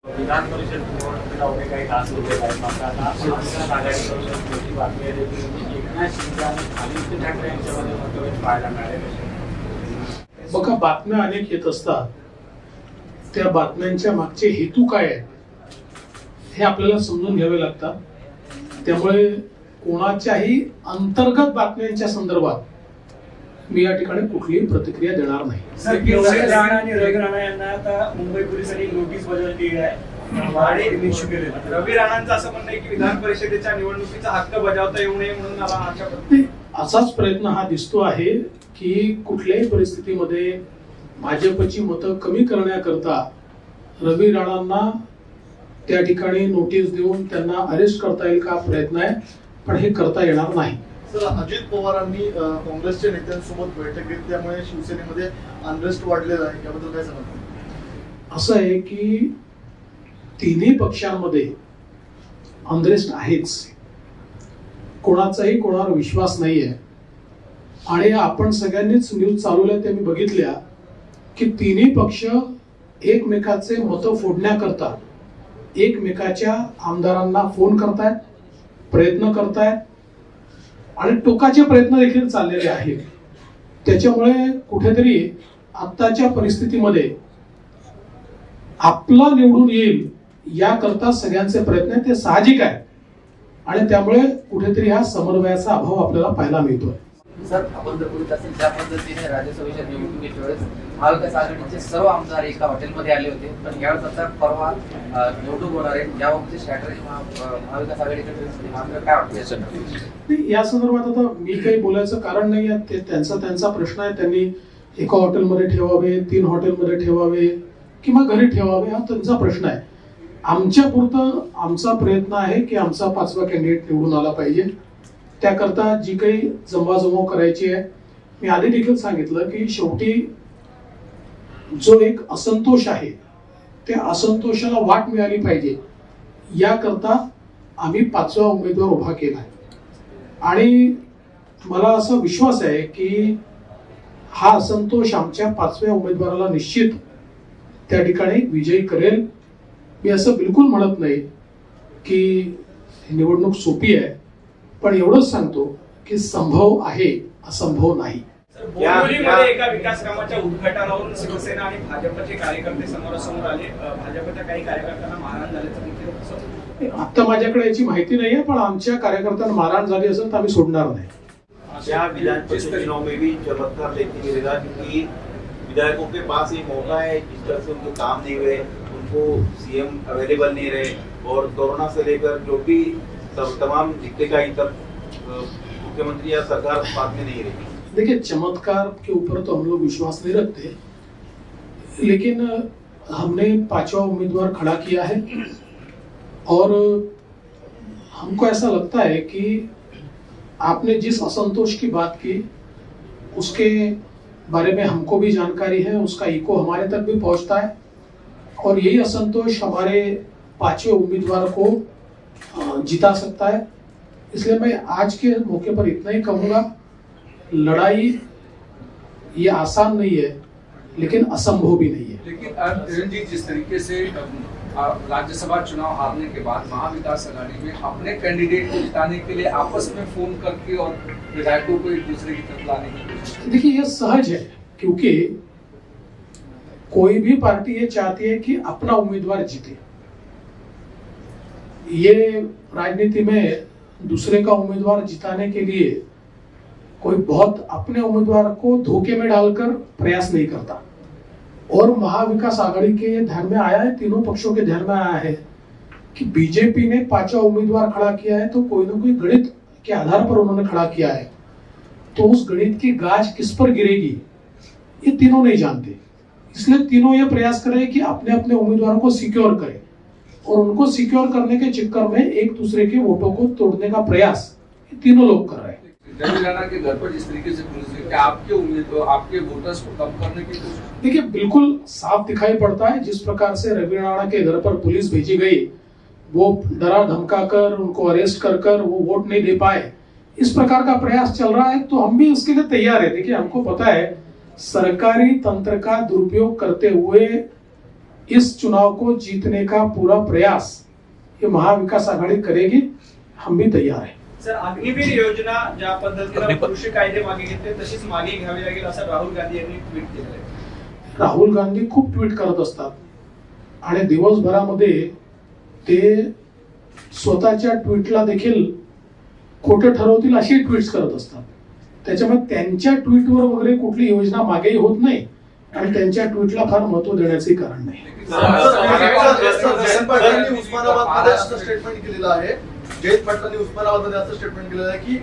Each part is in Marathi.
विधान परिषद निवडणुकीला अवघे काही तास उरलेले आहेत. मात्र आता महाविकास आघाडीकडून मोठी बातमी आली की एकनाथ शिंदे आणि आदित्य ठाकरे यांच्यामध्ये मतभेद पाहायला मिळाले. बघा, बातम्या अनेक येत असतात. त्या बातम्यांच्या मागचे हेतू काय आहेत हे आपल्याला समजून घ्यावे लागतात. त्यामुळे कोणाच्याही अंतर्गत बातम्यांच्या संदर्भात मी या ठिकाणी कुठलीही प्रतिक्रिया देणार नाही. रवी राणा यांना आता मुंबई पोलिसांनी नोटीस बजावली आहे. रवी राणांचं असं म्हणणं आहे की विधान परिषदेच्या निवडणुकीचा हक्क बजावता येऊ नये म्हणून मला आशा असाच प्रयत्न हा दिसतो आहे की कुठल्याही परिस्थितीमध्ये भाजपची मतं कमी करण्याकरता रवी राणांना त्या ठिकाणी नोटीस देऊन त्यांना अरेस्ट करता येईल का प्रयत्न आहे, पण हे करता येणार नाही. सर, अजित पवारांनी काँग्रेसच्या नेत्यांसोबत बैठक घेतली, त्यामुळे शिवसेनेमध्ये अनरेस्ट वाढलेला आहे. याबद्दल काय सांगतो? असं आहे की तिन्ही पक्षांमध्ये अनरेस्ट आहेच. कोणाचाही कोणावर विश्वास नाहीये. आणि आपण सगळ्यांनीच न्यूज चालवल्या त्या मी बघितल्या की तिन्ही पक्ष एकमेकाचे मतं फोडण्याकरता एकमेकाच्या आमदारांना फोन करतायत, प्रयत्न करतायत आणि टोकाचे प्रयत्न देखील चाललेले आहेत. त्याच्यामुळे कुठेतरी आत्ताच्या परिस्थितीमध्ये आपला निवडून येईल याकरता सगळ्यांचे प्रयत्न ते साहजिक आहे. आणि त्यामुळे कुठेतरी हा समन्वयाचा अभाव आपल्याला पाहायला मिळतोय. सर, आपण जर बोलत असेल त्या पद्धतीने राज्यसभेच्या निवडणुकीच्या वेळेस महाविकास आघाडीचे सर्व आमदार एका हॉटेलमध्ये आले होते, पण यावेळेस आता परवा निवडणूक होणार आहे. याबाबतची स्ट्रॅटेजी महाविकास आघाडीकडे मात्र काय वाटतं? या संदर्भात आता मी काही बोलायचं कारण नाही आहे. ते त्यांचा प्रश्न आहे. त्यांनी एका हॉटेलमध्ये ठेवावे, 3 हॉटेलमध्ये ठेवावे किंवा घरी ठेवावे, हा त्यांचा प्रश्न आहे. आमच्या पुरतं आमचा प्रयत्न आहे की आमचा 5वा कॅन्डिडेट निवडून आला पाहिजे. त्याकरता जी काही जमवाजमव करायची आहे, मी आधी देखील सांगितलं की शेवटी जो एक असंतोष आहे त्या असंतोषाला वाट मिळाली पाहिजे याकरता आम्ही 5वा उमेदवार उभा केला आहे. आणि मला असा विश्वास आहे की हा असंतोष आमच्या 5व्या उमेदवाराला निश्चित त्या ठिकाणी विजयी करेल. मी असं बिलकुल म्हणत नाही की निवडणूक सोपी आहे, पण एवढंच सांगतो की संभव आहे, असंभव नाही. बोरिवलीमध्ये एका विकास कामाच्या उद्घाटनावरून शिवसेना आणि भाजपचे कार्यकर्ते समोरासमोर आले. भाजपच्या काही कार्यकर्त्यांना मारहाण झाल्याचं आता माझ्याकडे याची माहिती नाहीये, पण आमच्या कार्यकर्त्यांना मारहाण झाली असेल तर आम्ही सोडणार नाही. क्या विधान परिषद चुनाव में भी चमत्कार देखने मिलेगा, क्योंकि विधायकों के पास ये मौका है जिस तरह से उनके काम नहीं हुए, उनको सीएम अवेलेबल नहीं रहे और कोरोना से लेकर जो भी तमाम दिक्कतें आई, तब मुख्यमंत्री या सरकार बात में नहीं रही. देखिए, चमत्कार के ऊपर तो हम लोग विश्वास नहीं रखते, लेकिन हमने 5वां उम्मीदवार खड़ा किया है और हमको ऐसा लगता है कि आपने जिस असंतोष की बात की उसके बारे में हमको भी जानकारी है, उसका इको हमारे तक भी पहुंचता है और यही असंतोष हमारे 5वें उम्मीदवार को जिता सकता है. इसलिए मैं आज के मौके पर इतना ही कहूंगा, लड़ाई ये आसान नहीं है लेकिन असंभव भी नहीं है. लेकिन जी, जिस तरीके से राज्यसभा चुनाव हारने के बाद महाविकास आघाड़ी में अपने कैंडिडेट को जिताने के लिए आपस में फोन करके और विधायकों को एक दूसरे की तरफ लाने की कोशिश. देखिए, ये सहज है क्योंकि कोई भी पार्टी ये चाहती है कि अपना उम्मीदवार जीते. ये राजनीति में दूसरे का उम्मीदवार जिताने के लिए कोई बहुत अपने उम्मीदवार को धोखे में डालकर प्रयास नहीं करता. और महाविकास आघाड़ी के ध्यान में आया है, तीनों पक्षों के ध्यान में आया है कि बीजेपी ने 5वां उम्मीदवार खड़ा किया है तो कोई ना कोई गणित के आधार पर उन्होंने खड़ा किया है. तो उस गणित की गाज किस पर गिरेगी ये तीनों नहीं जानते. इसलिए तीनों ये प्रयास कर रहे हैं कि अपने अपने उम्मीदवारों को सिक्योर करें और उनको सिक्योर करने के चक्कर में एक दूसरे के वोटों को तोड़ने का प्रयास ये तीनों लोग कर रहे हैं. रवि राणा के घर पर जिस तरीके से पुलिस ने क्या आपके उम्मीदवार आपके वोटर्स को कम करने की कोशिश? देखिए, बिल्कुल साफ दिखाई पड़ता है जिस प्रकार से रवि राणा के घर पर पुलिस भेजी गई, वो डरा धमका कर उनको अरेस्ट कर वो वोट नहीं दे पाए. इस प्रकार का प्रयास चल रहा है तो हम भी उसके लिए तैयार है. देखिए, हमको पता है सरकारी तंत्र का दुरुपयोग करते हुए इस चुनाव को जीतने का पूरा प्रयास ये महाविकास आघाड़ी करेगी, हम भी तैयार हैं। सर, अग्निवीर योजना ज्या पद्धतीने कृषी कायदे मागे घेतले तशीच मागे घ्यावी लागेल असं राहुल गांधी यांनी ट्विट केलं आहे. राहुल गांधी खूप ट्विट करत असतात आणि दिवसभरामध्ये ते स्वतःच्या ट्विटला देखील खोटं ठरवतील अशी ट्विट्स करत असतात. त्याच्यामुळे त्यांच्या ट्विटवर वगैरे कुठली योजना मागेही होत नाही आणि त्यांच्या ट्विटला फार महत्व देण्याचे कारण नाही. जयंत पाटलांनी उस्मानाबादमध्ये असं स्टेटमेंट केलेलं आहे, जयंत पाटलांनी उस्मानाबादमध्ये असं स्टेटमेंट केलेलं आहे की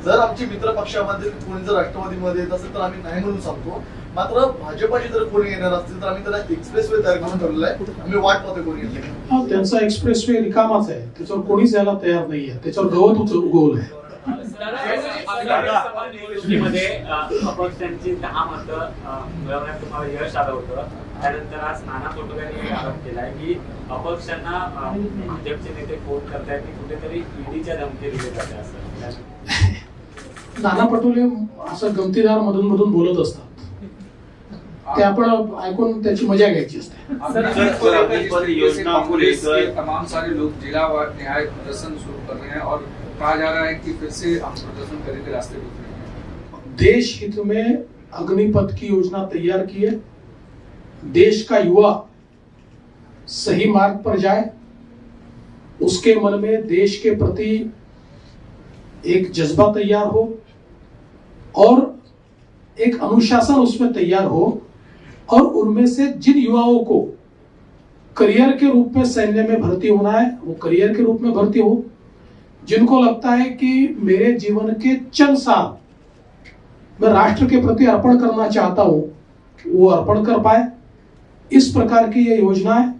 जर आमची मित्र पक्षामध्ये कोणी जर राष्ट्रवादीमध्ये येत असेल तर आम्ही नाही म्हणून सांगतो, मात्र भाजपाची जर कोणी येणार असतील तर आम्ही त्याला एक्सप्रेसवे तयार करून ठेवलेला आहे, आम्ही वाट पाहतोय कोणी येते. त्यांचा एक्सप्रेसवे रिकामाच आहे, त्याच्यावर कोणीच यायला तयार नाहीये, त्याच्यावर गवत उगवलं आहे. निवडणुकीमध्ये अपक्षांची 10 मतं मिळवण्यात तुम्हाला यश आलं होतं. त्यानंतर आज नाना पटोलेंनी आरोप केलाय की अपक्षांना भाजपचे नेते फोन करतायत की कुठेतरी ईडीच्या धमकी दिले जाते असं. नाना पटोले असं गमतीदार मधून मधून बोलत असतात, ते आपण ऐकून त्याची मजा घ्यायची असते. कांग्रेस के तमाम सारे लोग जिला न्याय प्रदर्शन शुरू कर रहे हैं और कहा जा रहा है कि फिर से हम प्रदर्शन करने के रास्ते पे उतरेंगे. देश हित में अग्निपथ की योजना तैयार की है. देश का युवा सही मार्ग पर जाए, उसके मन में देश के प्रति एक जज्बा तैयार हो और एक अनुशासन उसमें तैयार हो, और उनमें से जिन युवाओं को करियर के रूप में सैन्य में भर्ती होना है वो करियर के रूप में भर्ती हो. जिनको लगता है कि मेरे जीवन के चंद साल मैं राष्ट्र के प्रति अर्पण करना चाहता हूं, वो अर्पण कर पाए. इस प्रकार की ये योजना है.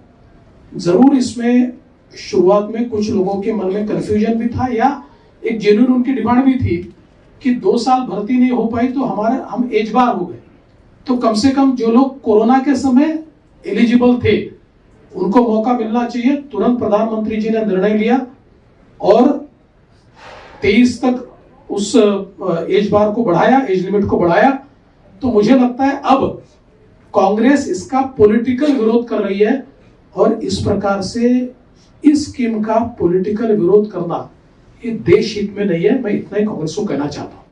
जरूर इसमें शुरुआत में कुछ लोगों के मन में कंफ्यूजन भी था, या एक जेन्युइन उनकी डिमांड भी थी कि 2 साल भर्ती नहीं हो पाई तो हम एज बार हो गए, तो कम से कम जो लोग कोरोना के समय एलिजिबल थे उनको मौका मिलना चाहिए. तुरंत प्रधानमंत्री जी ने निर्णय लिया और 23 तक उस एज बार को बढ़ाया, एज लिमिट को बढ़ाया. तो मुझे लगता है अब कांग्रेस इसका पॉलिटिकल विरोध कर रही है, और इस प्रकार से इस स्कीम का पॉलिटिकल विरोध करना ये देश हित में नहीं है. मैं इतना ही कांग्रेस को कहना चाहता हूँ.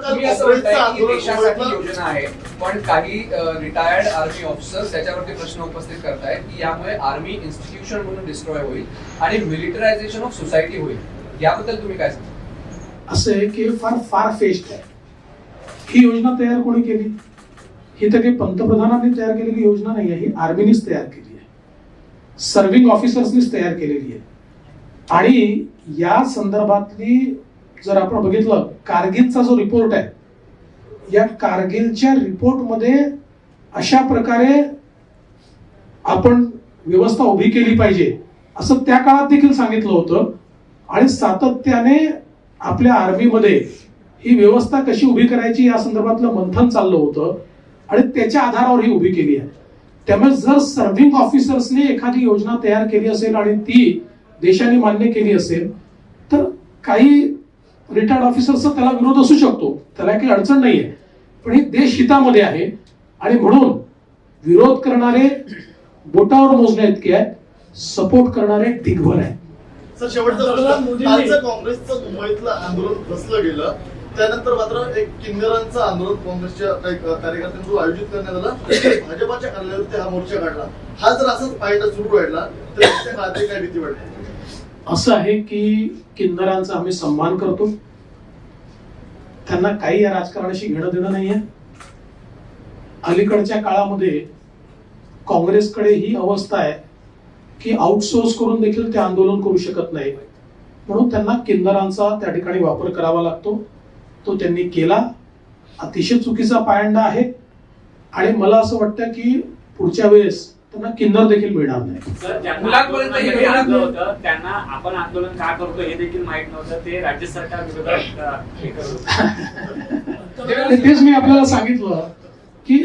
तुम्ही असं म्हणताय की देशासाठी योजना आहे, पण काही रिटायर्ड आर्मी ऑफिसर्स त्याच्यावरती प्रश्न उपस्थित करतायत की यामुळे आर्मी इन्स्टिट्यूशन म्हणून डिस्ट्रॉय होईल आणि मिलिटरायझेशन ऑफ सोसायटी होईल. याबद्दल तुम्ही काय सांगता? असं आहे की फार फेस्ट आहे. ही योजना तयार कोणी केली? ही तर काही पंतप्रधानांनी तयार केलेली योजना नाही आहे, ही आर्मीनीच तयार केली आहे, सर्व्हिंग ऑफिसर्सनीच तयार केलेली आहे. आणि या संदर्भातली जर आपण बघितलं कारगिलचा जो रिपोर्ट आहे, या कारगिलच्या रिपोर्टमध्ये अशा प्रकारे आपण व्यवस्था उभी केली पाहिजे असं त्या काळात देखील सांगितलं होतं. आणि सातत्याने आपल्या आर्मीमध्ये ही व्यवस्था कशी उभी करायची या संदर्भातलं मंथन चाललं होतं आणि त्याच्या आधारावर ही उभी केली आहे. त्यामुळे जर सर्व्हिंग ऑफिसर्सने एखादी योजना तयार केली असेल आणि ती देशाने मान्य केली असेल तर काही रिटायर्ड ऑफिसरचा त्याला विरोध असू शकतो, त्याला काही अडचण नाहीये, पण हे देश हितामध्ये आहे आणि म्हणून विरोध करणारे बोटावर मोजण्या इतके आहेत, सपोर्ट करणारे ढिगभर आहेत. सर, शेवटचा प्रश्न. कालचं काँग्रेसचं मुंबईतलं आंदोलन फसलं गेलं, त्यानंतर मात्र एक किन्नरांचं आंदोलन काँग्रेसच्या कार्यकर्त्यांकडून आयोजित करण्यात आलं. भाजपाच्या कार्यालयावरती हा मोर्चा काढला. हा जर असंच फायदा सुरू राहिला तर त्या काळात काय भीती वाटते? असं आहे की किन्नरांचा आम्ही सन्मान करतो, त्यांना काही या राजकारणाशी घेणं देणं नाहीये. अलीकडच्या काळामध्ये काँग्रेसकडे ही अवस्था आहे की आउटसोर्स करून देखील ते आंदोलन करू शकत नाही, म्हणून त्यांना किन्नरांचा त्या ठिकाणी वापर करावा लागतो. तो त्यांनी केला, अतिशय चुकीचा पायंडा आहे आणि मला असं वाटतं की पुढच्या वेळेस त्यांना किन्नर देखील मिळणार नाही. त्यांना आपण आंदोलन का करतो हे देखील माहित नव्हतं, ते राज्य सरकार विरोधात तेच मी आपल्याला सांगितलं की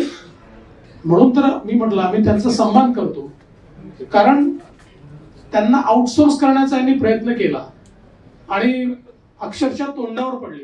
म्हणून तर मी म्हटलं आम्ही त्यांचा सन्मान करतो, कारण त्यांना आउटसोर्स करण्याचा यांनी प्रयत्न केला आणि अक्षरशः तोंडावर पडली.